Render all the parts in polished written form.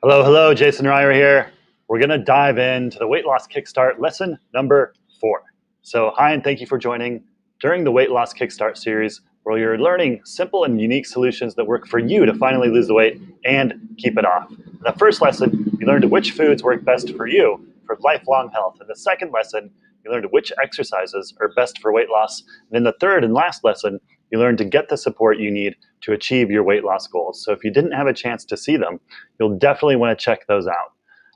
Hello, Jason Ryer here. We're going to dive into the Weight Loss Kickstart lesson number 4. So hi, and thank you for joining during the Weight Loss Kickstart series, where you're learning simple and unique solutions that work for you to finally lose the weight and keep it off. In the first lesson, you learned which foods work best for you for lifelong health. In the second lesson, you learned which exercises are best for weight loss. And in the third and last lesson, you learned to get the support you need to achieve your weight loss goals. So if you didn't have a chance to see them, you'll definitely want to check those out.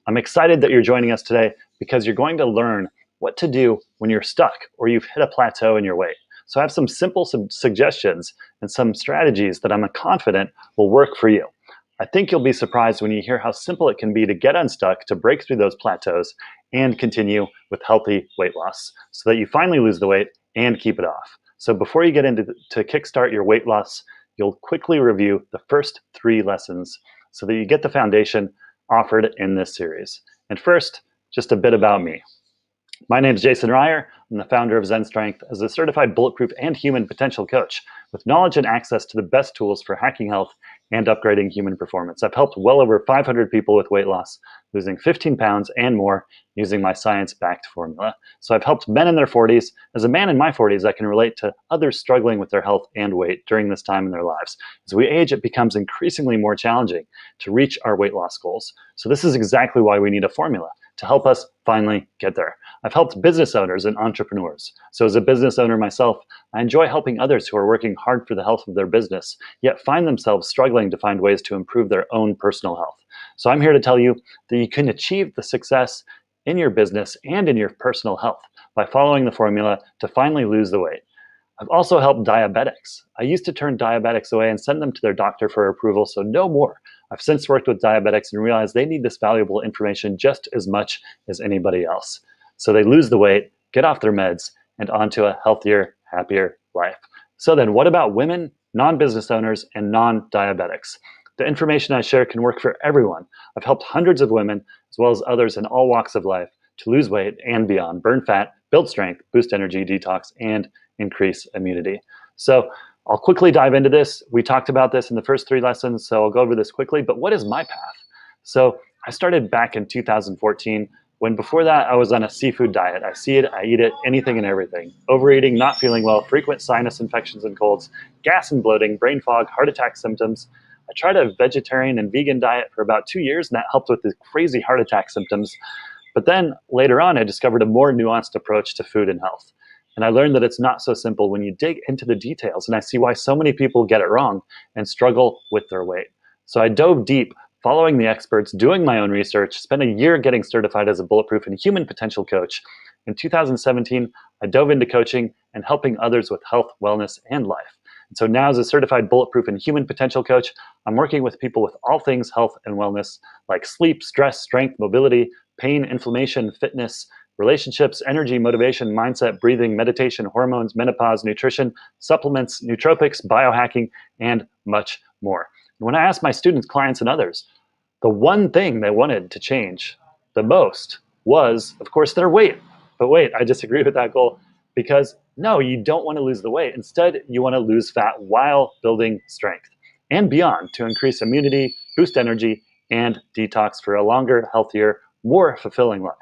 I'm excited that you're joining us today because you're going to learn what to do when you're stuck or you've hit a plateau in your weight. So I have some simple suggestions and some strategies that I'm confident will work for you. I think you'll be surprised when you hear how simple it can be to get unstuck, to break through those plateaus, and continue with healthy weight loss so that you finally lose the weight and keep it off. So before you get into to kickstart your weight loss, you'll quickly review the first 3 lessons so that you get the foundation offered in this series. And first, just a bit about me. My name is Jason Ryer. I'm the founder of Zen Strength as a certified bulletproof and human potential coach with knowledge and access to the best tools for hacking health and upgrading human performance. I've helped well over 500 people with weight loss, losing 15 pounds and more using my science-backed formula. So I've helped men in their 40s. As a man in my 40s, I can relate to others struggling with their health and weight during this time in their lives. As we age, it becomes increasingly more challenging to reach our weight loss goals. So this is exactly why we need a formula to help us finally get there. I've helped business owners and entrepreneurs. So as a business owner myself, I enjoy helping others who are working hard for the health of their business, yet find themselves struggling to find ways to improve their own personal health. So I'm here to tell you that you can achieve the success in your business and in your personal health by following the formula to finally lose the weight. I've also helped diabetics. I used to turn diabetics away and send them to their doctor for approval, so no more. I've since worked with diabetics and realized they need this valuable information just as much as anybody else. So they lose the weight, get off their meds, and onto a healthier, happier life. So then what about women, non-business owners, and non-diabetics? The information I share can work for everyone. I've helped hundreds of women, as well as others in all walks of life, to lose weight and beyond, burn fat, build strength, boost energy, detox, and increase immunity. So I'll quickly dive into this. We talked about this in the first 3 lessons, so I'll go over this quickly. But what is my path? So I started back in 2014, when before that I was on a seafood diet. I see it, I eat it, anything and everything. Overeating, not feeling well, frequent sinus infections and colds, gas and bloating, brain fog, heart attack symptoms. I tried a vegetarian and vegan diet for about 2 years, and that helped with the crazy heart attack symptoms. But then later on, I discovered a more nuanced approach to food and health. And I learned that it's not so simple when you dig into the details, and I see why so many people get it wrong and struggle with their weight. So I dove deep, following the experts, doing my own research, spent a year getting certified as a bulletproof and human potential coach. In 2017, I dove into coaching and helping others with health, wellness, and life. And so now as a certified bulletproof and human potential coach, I'm working with people with all things health and wellness, like sleep, stress, strength, mobility, pain, inflammation, fitness, relationships, energy, motivation, mindset, breathing, meditation, hormones, menopause, nutrition, supplements, nootropics, biohacking, and much more. And when I asked my students, clients, and others, the one thing they wanted to change the most was, of course, their weight. But wait, I disagree with that goal, because no, you don't want to lose the weight. Instead, you want to lose fat while building strength and beyond to increase immunity, boost energy, and detox for a longer, healthier, more fulfilling life.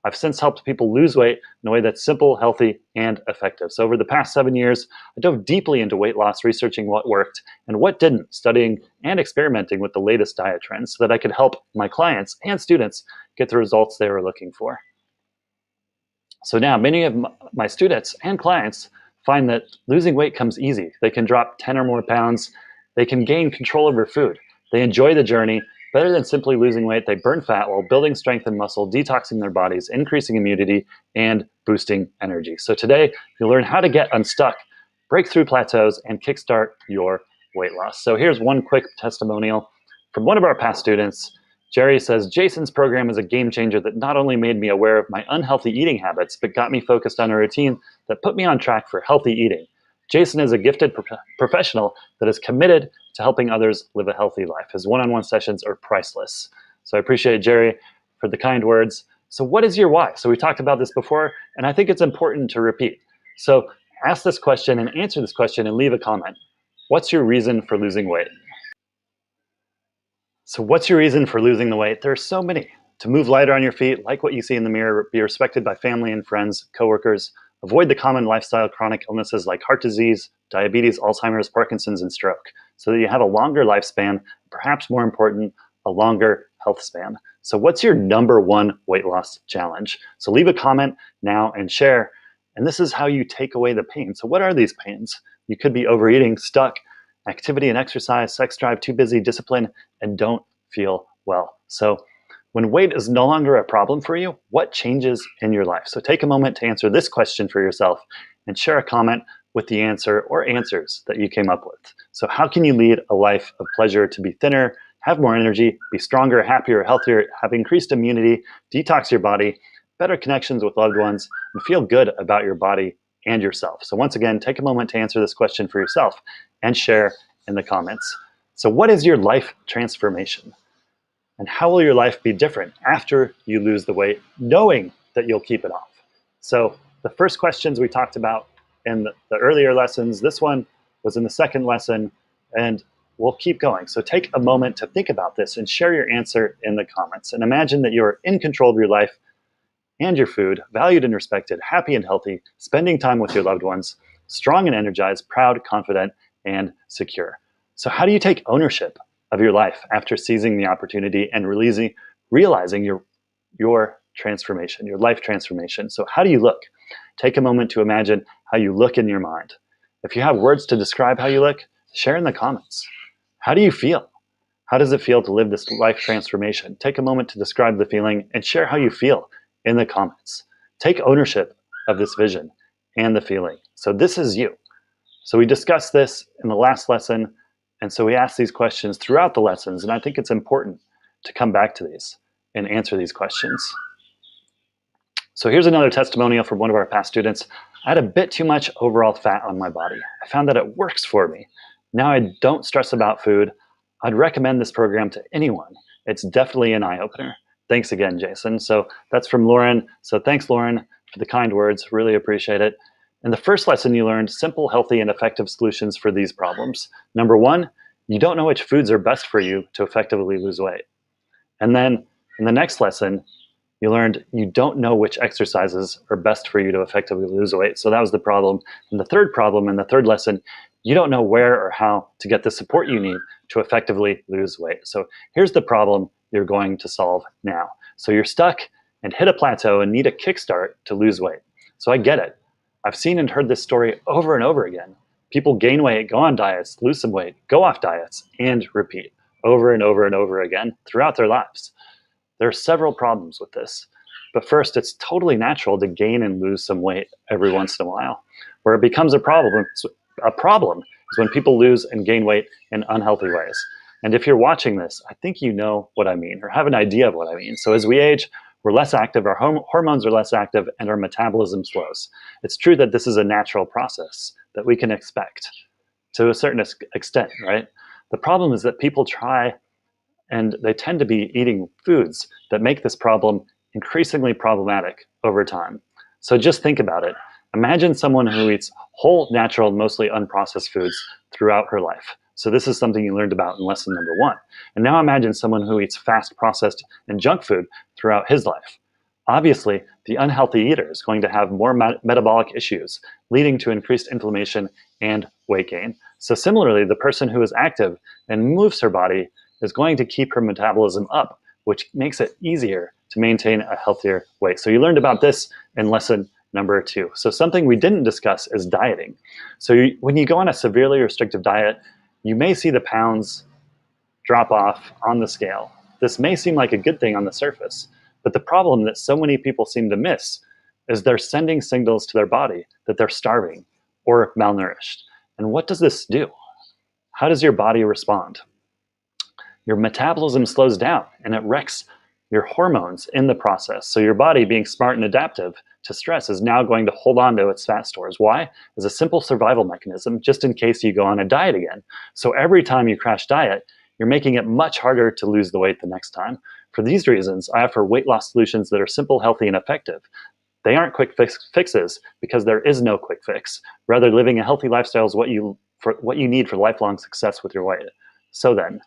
I've since helped people lose weight in a way that's simple, healthy, and effective. So over the past 7 years, I dove deeply into weight loss, researching what worked and what didn't, studying and experimenting with the latest diet trends so that I could help my clients and students get the results they were looking for. So now many of my students and clients find that losing weight comes easy. They can drop 10 or more pounds. They can gain control over food. They enjoy the journey. Better than simply losing weight, they burn fat while building strength and muscle, detoxing their bodies, increasing immunity, and boosting energy. So today, you'll learn how to get unstuck, break through plateaus, and kickstart your weight loss. So here's one quick testimonial from one of our past students. Jerry says, Jason's program is a game changer that not only made me aware of my unhealthy eating habits, but got me focused on a routine that put me on track for healthy eating. Jason is a gifted professional that is committed to helping others live a healthy life. His one-on-one sessions are priceless. So I appreciate Jerry for the kind words. So what is your why? So we talked about this before, and I think it's important to repeat. So ask this question and answer this question and leave a comment. What's your reason for losing weight? So what's your reason for losing the weight? There are so many. To move lighter on your feet, like what you see in the mirror, be respected by family and friends, coworkers, avoid the common lifestyle chronic illnesses like heart disease, diabetes, Alzheimer's, Parkinson's, and stroke, so that you have a longer lifespan, perhaps more important, a longer health span. So what's your number one weight loss challenge? So leave a comment now and share. And this is how you take away the pain. So what are these pains? You could be overeating, stuck, activity and exercise, sex drive, too busy, discipline, and don't feel well. So when weight is no longer a problem for you, what changes in your life? So take a moment to answer this question for yourself and share a comment with the answer or answers that you came up with. So how can you lead a life of pleasure to be thinner, have more energy, be stronger, happier, healthier, have increased immunity, detox your body, better connections with loved ones, and feel good about your body and yourself? So once again, take a moment to answer this question for yourself and share in the comments. So what is your life transformation? And how will your life be different after you lose the weight, knowing that you'll keep it off? So the first questions we talked about in the earlier lessons, this one was in the second lesson, and we'll keep going. So take a moment to think about this and share your answer in the comments. And imagine that you're in control of your life and your food, valued and respected, happy and healthy, spending time with your loved ones, strong and energized, proud, confident, and secure. So how do you take ownership of your life after seizing the opportunity and realizing your transformation, your life transformation? So how do you look? Take a moment to imagine how you look in your mind. If you have words to describe how you look, share in the comments. How do you feel? How does it feel to live this life transformation? Take a moment to describe the feeling and share how you feel in the comments. Take ownership of this vision and the feeling. So this is you. So we discussed this in the last lesson, and so we asked these questions throughout the lessons, and I think it's important to come back to these and answer these questions. So here's another testimonial from one of our past students. I had a bit too much overall fat on my body. I found that it works for me. Now I don't stress about food. I'd recommend this program to anyone. It's definitely an eye-opener. Thanks again, Jason. So that's from Lauren. So thanks, Lauren, for the kind words. Really appreciate it. In the first lesson, you learned simple, healthy, and effective solutions for these problems. Number one, you don't know which foods are best for you to effectively lose weight. And then in the next lesson, you learned you don't know which exercises are best for you to effectively lose weight. So that was the problem. And the third problem in the third lesson, you don't know where or how to get the support you need to effectively lose weight. So here's the problem you're going to solve now. So you're stuck and hit a plateau and need a kickstart to lose weight. So I get it. I've seen and heard this story over and over again. People gain weight, go on diets, lose some weight, go off diets, and repeat over and over and over again throughout their lives. There are several problems with this. But first, it's totally natural to gain and lose some weight every once in a while. Where it becomes a problem is when people lose and gain weight in unhealthy ways. And if you're watching this, I think you know what I mean, or have an idea of what I mean. So as we age, we're less active, our hormones are less active, and our metabolism slows. It's true that this is a natural process that we can expect to a certain extent, right? The problem is that people try, and they tend to be eating foods that make this problem increasingly problematic over time. So just think about it. Imagine someone who eats whole, natural, mostly unprocessed foods throughout her life. So this is something you learned about in lesson number one. And now imagine someone who eats fast, processed, and junk food throughout his life. Obviously, the unhealthy eater is going to have more metabolic issues, leading to increased inflammation and weight gain. So similarly, the person who is active and moves her body is going to keep her metabolism up, which makes it easier to maintain a healthier weight. So you learned about this in lesson number two. So something we didn't discuss is dieting. So when you go on a severely restrictive diet, you may see the pounds drop off on the scale. This may seem like a good thing on the surface, but the problem that so many people seem to miss is they're sending signals to their body that they're starving or malnourished. And what does this do? How does your body respond? Your metabolism slows down and it wrecks your hormones in the process. So your body, being smart and adaptive to stress, is now going to hold on to its fat stores. Why? As a simple survival mechanism, just in case you go on a diet again. So every time you crash diet, you're making it much harder to lose the weight the next time. For these reasons, I offer weight loss solutions that are simple, healthy, and effective. They aren't quick fixes because there is no quick fix. Rather, living a healthy lifestyle is what you need for lifelong success with your weight. So then,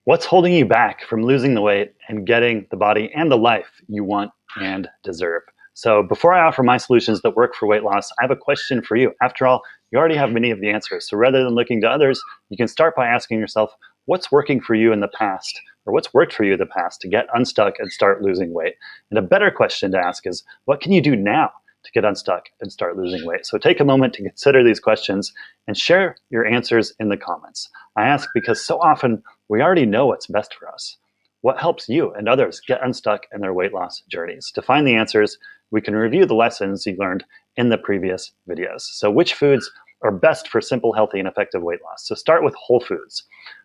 What's holding you back from losing the weight and getting the body and the life you want and deserve? So before I offer my solutions that work for weight loss, I have a question for you. After all, you already have many of the answers. So rather than looking to others, you can start by asking yourself, what's working for you in the past, or what's worked for you in the past to get unstuck and start losing weight? And a better question to ask is, what can you do now to get unstuck and start losing weight? So take a moment to consider these questions and share your answers in the comments. I ask because so often we already know what's best for us. What helps you and others get unstuck in their weight loss journeys? To find the answers, we can review the lessons you learned in the previous videos. So which foods are best for simple, healthy, and effective weight loss? So start with whole foods.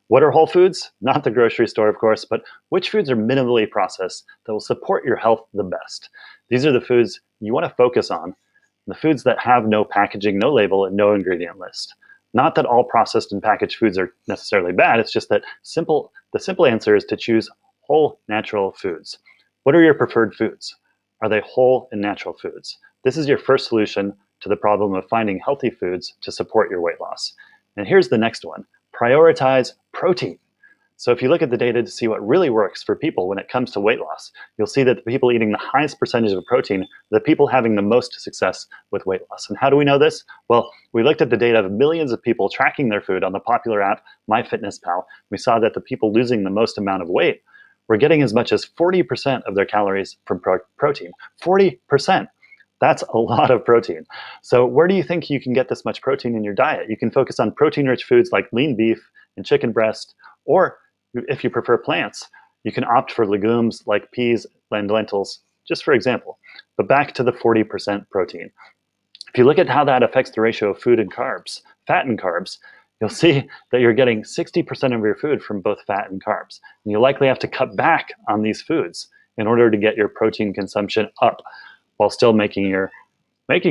What are whole foods? Not the grocery store, of course, but which foods are minimally processed that will support your health the best? These are the foods you want to focus on, the foods that have no packaging, no label, and no ingredient list. Not that all processed and packaged foods are necessarily bad, it's just that the simple answer is to choose whole, natural foods. What are your preferred foods? Are they whole and natural foods? This is your first solution to the problem of finding healthy foods to support your weight loss. And here's the next one. Prioritize protein. So if you look at the data to see what really works for people when it comes to weight loss, you'll see that the people eating the highest percentage of protein are the people having the most success with weight loss. And how do we know this? Well, we looked at the data of millions of people tracking their food on the popular app MyFitnessPal. We saw that the people losing the most amount of weight were getting as much as 40% of their calories from protein. 40%. That's a lot of protein. So where do you think you can get this much protein in your diet? You can focus on protein-rich foods like lean beef and chicken breast, or if you prefer plants, you can opt for legumes like peas and lentils, just for example. But back to the 40% protein. If you look at how that affects the ratio of food and carbs, fat and carbs, you'll see that you're getting 60% of your food from both fat and carbs. And you'll likely have to cut back on these foods in order to get your protein consumption up while still making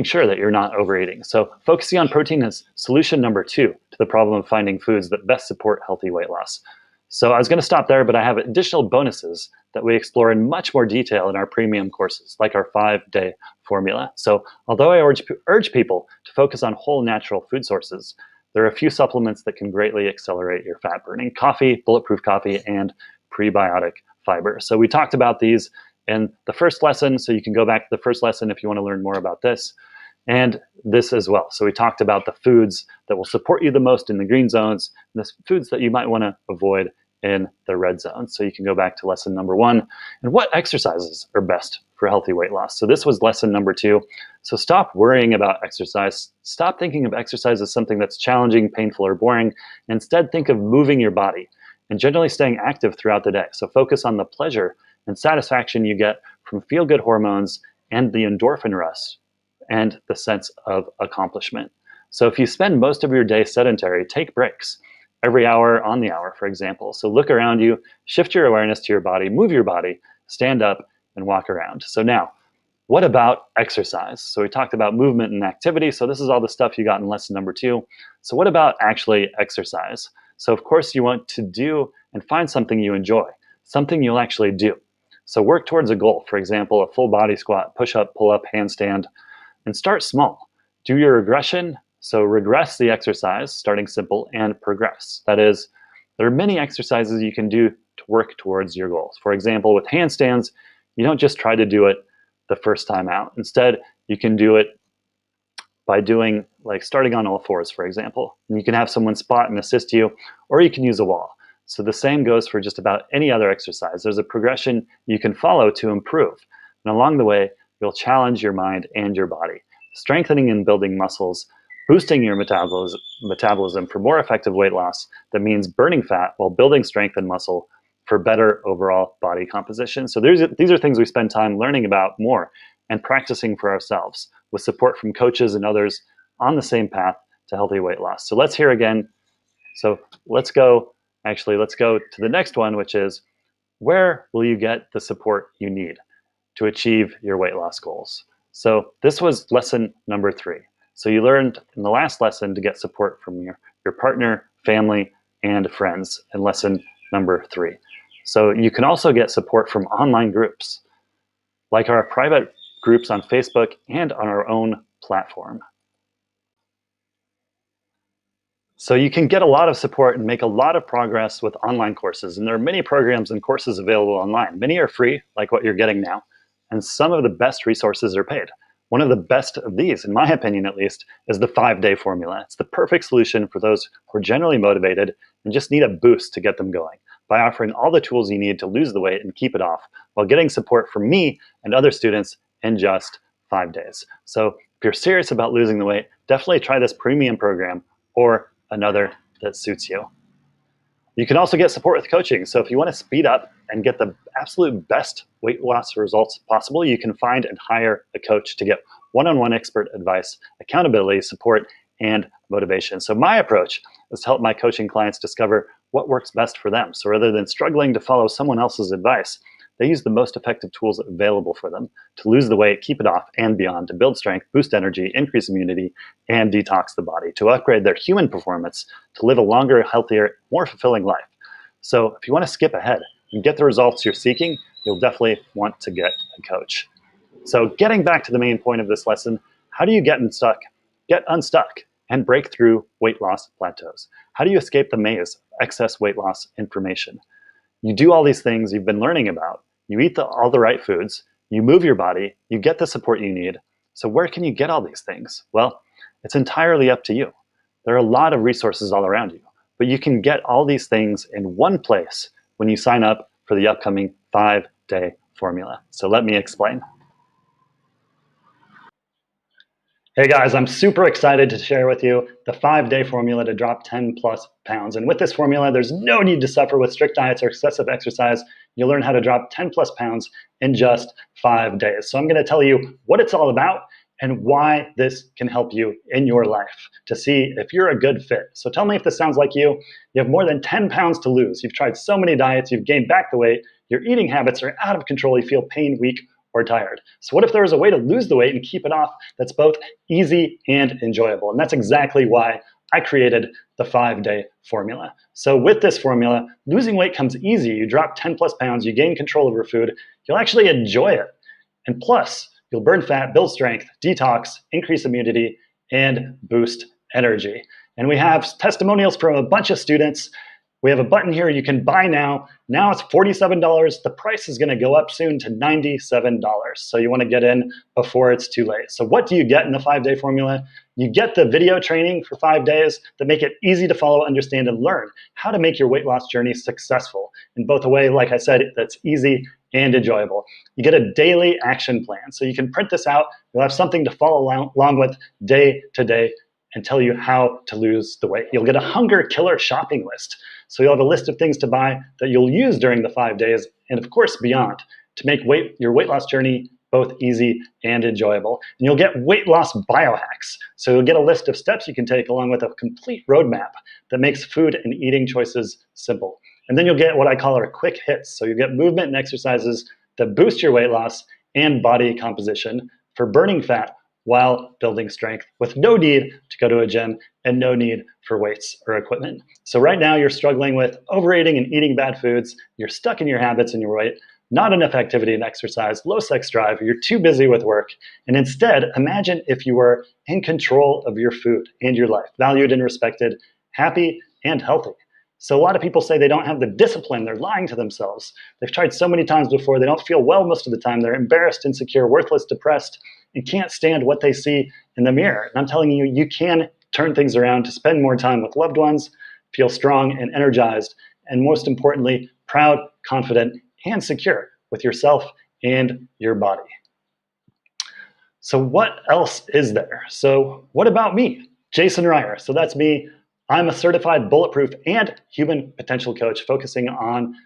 sure that you're not overeating. So focusing on protein is solution number 2 to the problem of finding foods that best support healthy weight loss. So I was going to stop there, but I have additional bonuses that we explore in much more detail in our premium courses, like our 5-day formula. So although I urge people to focus on whole natural food sources, there are a few supplements that can greatly accelerate your fat burning: coffee, bulletproof coffee, and prebiotic fiber. So we talked about these in the first lesson, so you can go back to the first lesson if you want to learn more about this, and this as well. So we talked about the foods that will support you the most in the green zones, and the foods that you might want to avoid in the red zone. So you can go back to lesson number 1. And what exercises are best for healthy weight loss? So this was lesson number 2. So stop worrying about exercise. Stop thinking of exercise as something that's challenging, painful, or boring. Instead, think of moving your body and generally staying active throughout the day. So focus on the pleasure and satisfaction you get from feel-good hormones and the endorphin rush and the sense of accomplishment. So if you spend most of your day sedentary, take breaks every hour on the hour, for example. So look around you, shift your awareness to your body, move your body, stand up, and walk around. So now, what about exercise? So we talked about movement and activity. So this is all the stuff you got in lesson number 2. So what about actually exercise? So of course you want to do and find something you enjoy, something you'll actually do. So work towards a goal, for example, a full body squat, push-up, pull-up, handstand, and start small. Do your regression. So regress the exercise, starting simple, and progress. That is, there are many exercises you can do to work towards your goals. For example, with handstands, you don't just try to do it the first time out. Instead, you can do it by doing, like starting on all fours, for example. And you can have someone spot and assist you, or you can use a wall. So the same goes for just about any other exercise. There's a progression you can follow to improve. And along the way, you'll challenge your mind and your body, strengthening and building muscles, boosting your metabolism for more effective weight loss. That means burning fat while building strength and muscle for better overall body composition. So these are things we spend time learning about more and practicing for ourselves with support from coaches and others on the same path to healthy weight loss. So let's hear again. So let's go to the next one, which is, where will you get the support you need to achieve your weight loss goals? So this was lesson number 3. So you learned in the last lesson to get support from your partner, family, and friends in lesson number 3. So you can also get support from online groups, like our private groups on Facebook and on our own platform. So you can get a lot of support and make a lot of progress with online courses. And there are many programs and courses available online. Many are free, like what you're getting now. And some of the best resources are paid. One of the best of these, in my opinion at least, is the 5-day formula. It's the perfect solution for those who are generally motivated and just need a boost to get them going by offering all the tools you need to lose the weight and keep it off while getting support from me and other students in just 5 days. So if you're serious about losing the weight, definitely try this premium program or another that suits you. You can also get support with coaching. So if you want to speed up and get the absolute best weight loss results possible, you can find and hire a coach to get one-on-one expert advice, accountability, support, and motivation. So my approach is to help my coaching clients discover what works best for them. So rather than struggling to follow someone else's advice, they use the most effective tools available for them to lose the weight, keep it off, and beyond, to build strength, boost energy, increase immunity, and detox the body, to upgrade their human performance, to live a longer, healthier, more fulfilling life. So if you want to skip ahead and get the results you're seeking, you'll definitely want to get a coach. So getting back to the main point of this lesson, how do you get unstuck, and break through weight loss plateaus? How do you escape the maze of excess weight loss information? You do all these things you've been learning about. You eat all the right foods, you move your body, you get the support you need. So where can you get all these things? Well, it's entirely up to you. There are a lot of resources all around you, but you can get all these things in one place when you sign up for the upcoming 5-day formula. So let me explain. Hey guys, I'm super excited to share with you the 5-day formula to drop 10+ pounds. And with this formula, there's no need to suffer with strict diets or excessive exercise. You'll learn how to drop 10+ pounds in just 5 days. So I'm going to tell you what it's all about and why this can help you in your life to see if you're a good fit. So tell me if this sounds like you. You have more than 10 pounds to lose. You've tried so many diets, you've gained back the weight, your eating habits are out of control, you feel pain, weak, or tired. So what if there was a way to lose the weight and keep it off that's both easy and enjoyable? And that's exactly why I created the 5-day formula. So with this formula, losing weight comes easy. You drop 10+ pounds, you gain control of your food, you'll actually enjoy it. And plus, you'll burn fat, build strength, detox, increase immunity, and boost energy. And we have testimonials from a bunch of students. We have a button here you can buy now. Now it's $47. The price is going to go up soon to $97. So you want to get in before it's too late. So what do you get in the 5-day formula? You get the video training for 5 days that make it easy to follow, understand, and learn how to make your weight loss journey successful in both a way, like I said, that's easy and enjoyable. You get a daily action plan. So you can print this out. You'll have something to follow along with day to day and tell you how to lose the weight. You'll get a hunger killer shopping list. So you'll have a list of things to buy that you'll use during the 5 days and of course beyond to make your weight loss journey both easy and enjoyable. And you'll get weight loss biohacks. So you'll get a list of steps you can take along with a complete roadmap that makes food and eating choices simple. And then you'll get what I call our quick hits. So you get movement and exercises that boost your weight loss and body composition for burning fat while building strength with no need to go to a gym and no need for weights or equipment. So right now you're struggling with overeating and eating bad foods, you're stuck in your habits and your weight, not enough activity and exercise, low sex drive, you're too busy with work. And instead, imagine if you were in control of your food and your life, valued and respected, happy and healthy. So a lot of people say they don't have the discipline, they're lying to themselves. They've tried so many times before, they don't feel well most of the time, they're embarrassed, insecure, worthless, depressed, and can't stand what they see in the mirror. And I'm telling you, you can turn things around to spend more time with loved ones, feel strong and energized, and most importantly, proud, confident, and secure with yourself and your body. So what else is there? So what about me, Jason Ryer? So that's me. I'm a certified bulletproof and human potential coach focusing on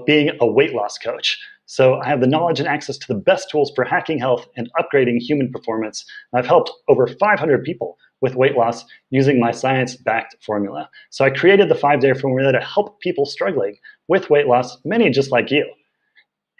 being a weight loss coach. So I have the knowledge and access to the best tools for hacking health and upgrading human performance. I've helped over 500 people with weight loss using my science-backed formula. So I created the 5-day formula to help people struggling with weight loss, many just like you,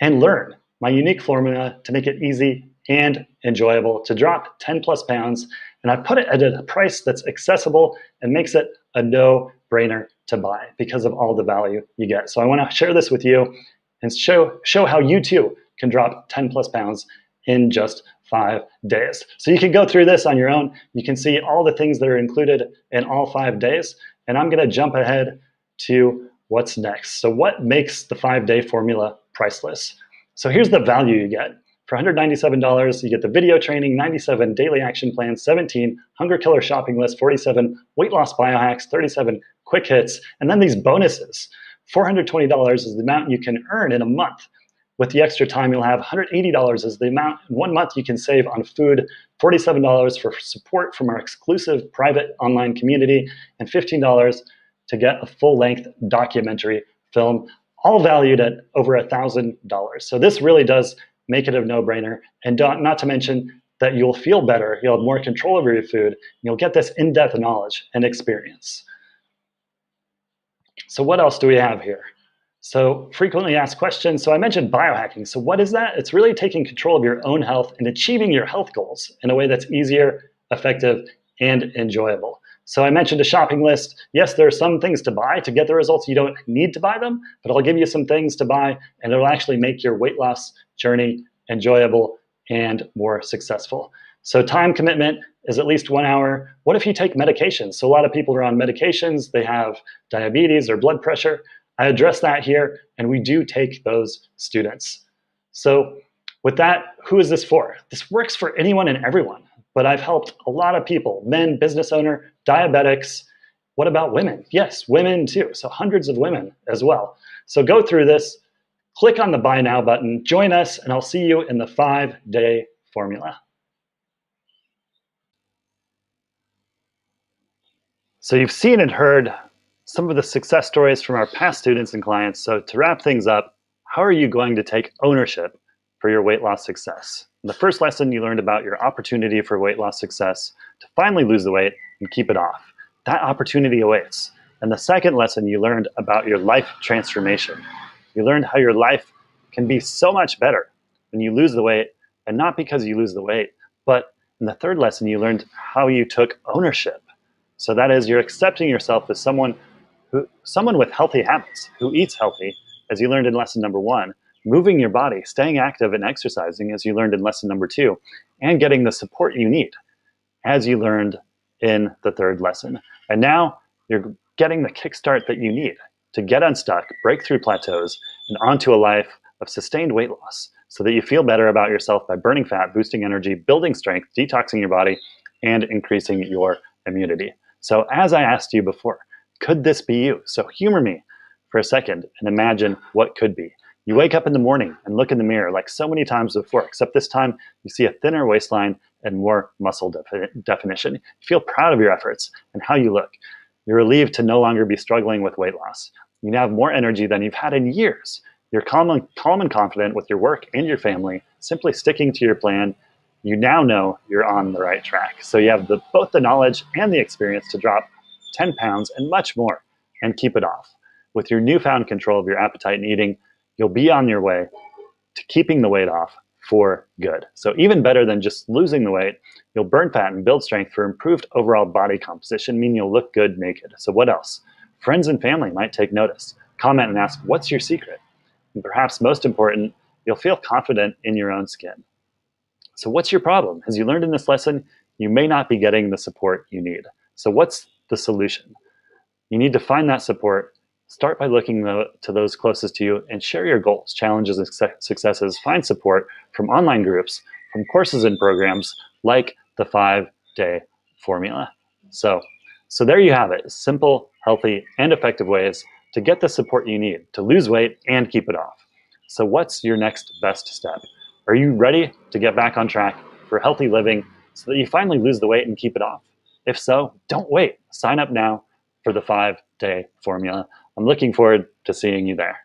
and learn my unique formula to make it easy and enjoyable to drop 10+ pounds. And I put it at a price that's accessible and makes it a no-brainer to buy because of all the value you get. So I want to share this with you and show how you too can drop 10+ pounds in just 5 days. So you can go through this on your own. You can see all the things that are included in all 5 days. and I'm going to jump ahead to what's next. So what makes the 5-day formula priceless? So here's the value you get. For $197, you get the video training, 97 daily action plans, 17 hunger killer shopping lists, 47 weight loss biohacks, 37 quick hits, and then these bonuses. $420 is the amount you can earn in a month. With the extra time, you'll have $180 is the amount in 1 month you can save on food, $47 for support from our exclusive private online community, and $15 to get a full-length documentary film, all valued at over $1,000. So this really does make it a no-brainer, and not to mention that you'll feel better, you'll have more control over your food, and you'll get this in-depth knowledge and experience. So what else do we have here? So frequently asked questions. So I mentioned biohacking. So what is that? It's really taking control of your own health and achieving your health goals in a way that's easier, effective, and enjoyable. So I mentioned a shopping list. Yes, there are some things to buy to get the results. You don't need to buy them, but I'll give you some things to buy, and it'll actually make your weight loss journey enjoyable and more successful. So time commitment is at least 1 hour. What if you take medications? So a lot of people are on medications. They have diabetes or blood pressure. I address that here, and we do take those students. So with that, who is this for? This works for anyone and everyone, but I've helped a lot of people, men, business owner, diabetics. What about women? Yes, women too. So hundreds of women as well. So go through this, click on the Buy Now button, join us, and I'll see you in the 5-day formula. So you've seen and heard some of the success stories from our past students and clients. So to wrap things up, how are you going to take ownership for your weight loss success? In the first lesson, you learned about your opportunity for weight loss success to finally lose the weight and keep it off. That opportunity awaits. And the second lesson, you learned about your life transformation. You learned how your life can be so much better when you lose the weight, and not because you lose the weight, but in the third lesson, you learned how you took ownership. So that is, you're accepting yourself as someone with healthy habits, who eats healthy, as you learned in lesson number 1, moving your body, staying active and exercising, as you learned in lesson number 2, and getting the support you need, as you learned in the third lesson. And now you're getting the kickstart that you need to get unstuck, break through plateaus, and onto a life of sustained weight loss so that you feel better about yourself by burning fat, boosting energy, building strength, detoxing your body, and increasing your immunity. So as I asked you before, could this be you? So humor me for a second and imagine what could be. You wake up in the morning and look in the mirror like so many times before, except this time you see a thinner waistline and more muscle definition. You feel proud of your efforts and how you look. You're relieved to no longer be struggling with weight loss. You now have more energy than you've had in years. You're calm and confident with your work and your family, simply sticking to your plan. You now know you're on the right track. So you have both the knowledge and the experience to drop 10 pounds and much more and keep it off. With your newfound control of your appetite and eating, you'll be on your way to keeping the weight off for good. So even better than just losing the weight, you'll burn fat and build strength for improved overall body composition, meaning you'll look good naked. So what else? Friends and family might take notice, comment and ask, what's your secret? And perhaps most important, you'll feel confident in your own skin. So what's your problem? As you learned in this lesson, you may not be getting the support you need. So what's the solution? You need to find that support. Start by looking to those closest to you and share your goals, challenges, and successes. Find support from online groups, from courses and programs like the 5-day formula. So there you have it. Simple, healthy, and effective ways to get the support you need to lose weight and keep it off. So what's your next best step? Are you ready to get back on track for healthy living so that you finally lose the weight and keep it off? If so, don't wait. Sign up now for the 5-day formula. I'm looking forward to seeing you there.